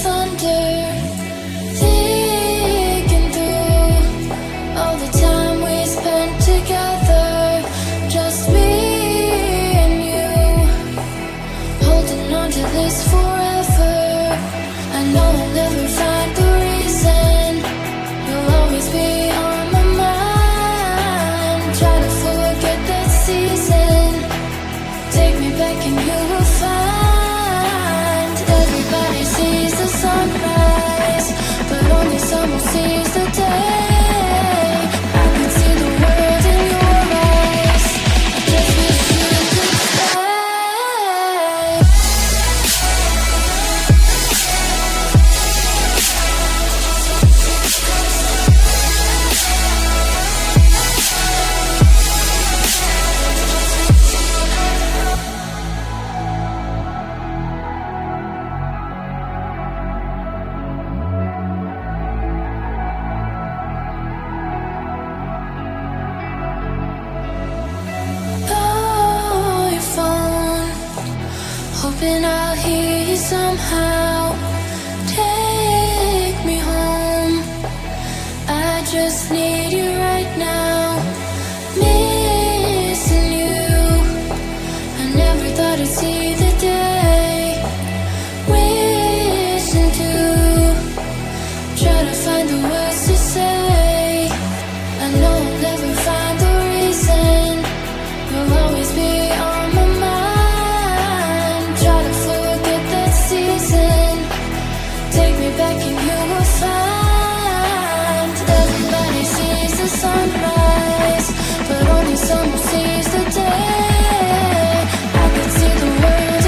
thunder, thinking through all the time we spent together, just me and you, holding on to this forever. I know I'll never find the reason, you'll always be on my mind. Try to forget that season, take me back and you will find. Everybody sees the sunrise, but only someone sees the day. I can see the world in your eyes, I just wish you could stay. Oh, your phone, hoping I'll hear you somehow. Take me home, I just need you right now. Missing you, I never thought I'd see the day. Wishing to try to find the words to say. I know I'll never find the reason, you'll always be on my mind. Try to forget that season, take me back and you will find. Everybody sees the sunrise, but only someone sees the day. I could see the world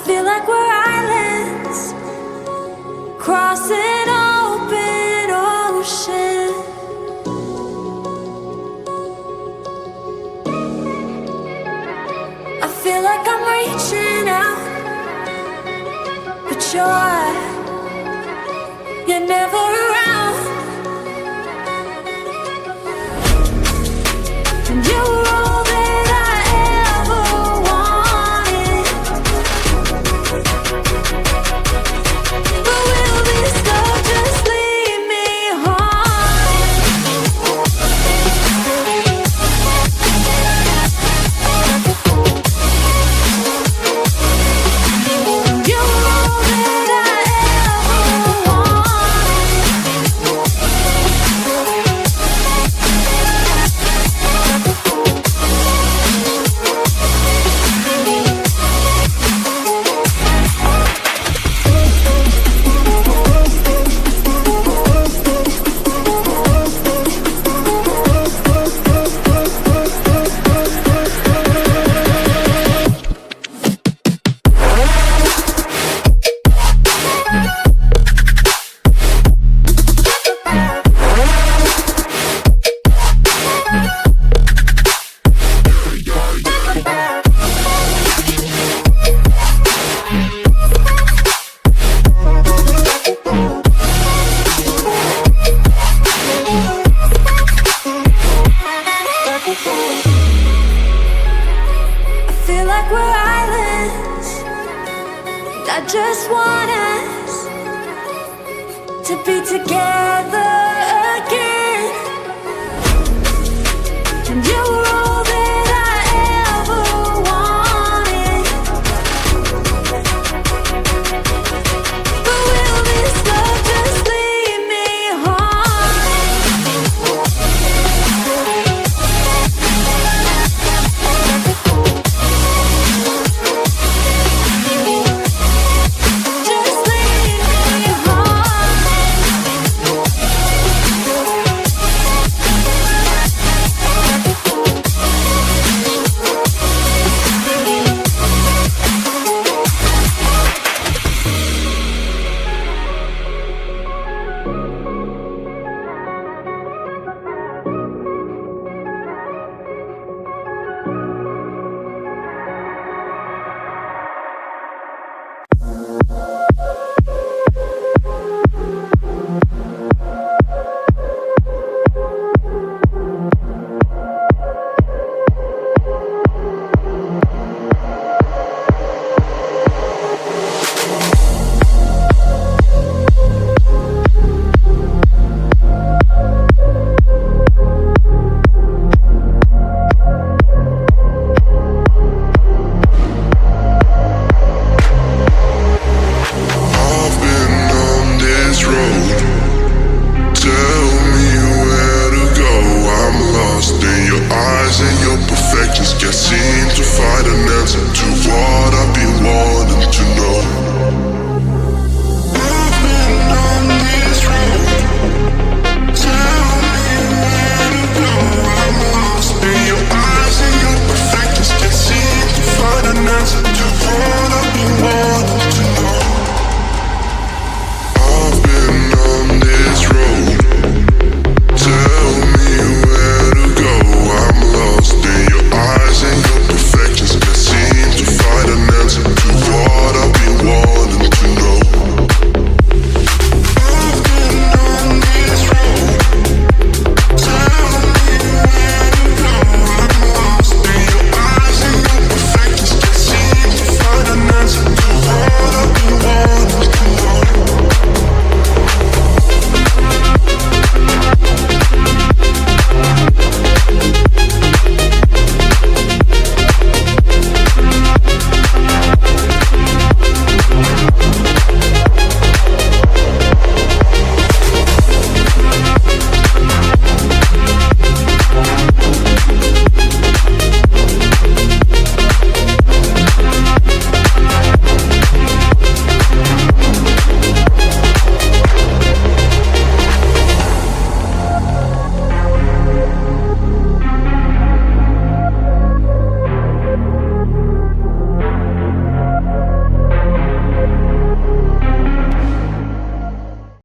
feel like we're islands crossing open ocean. I feel like I'm reaching out, but you're never around. And you were all that I ever wanted. But will this love just lead me You were all that I ever I feel like we're islands, and I just want us to be together again. And you were all that I ever wanted. But will this love just lead me Can't seem to find an answer to what I've been wanting to know.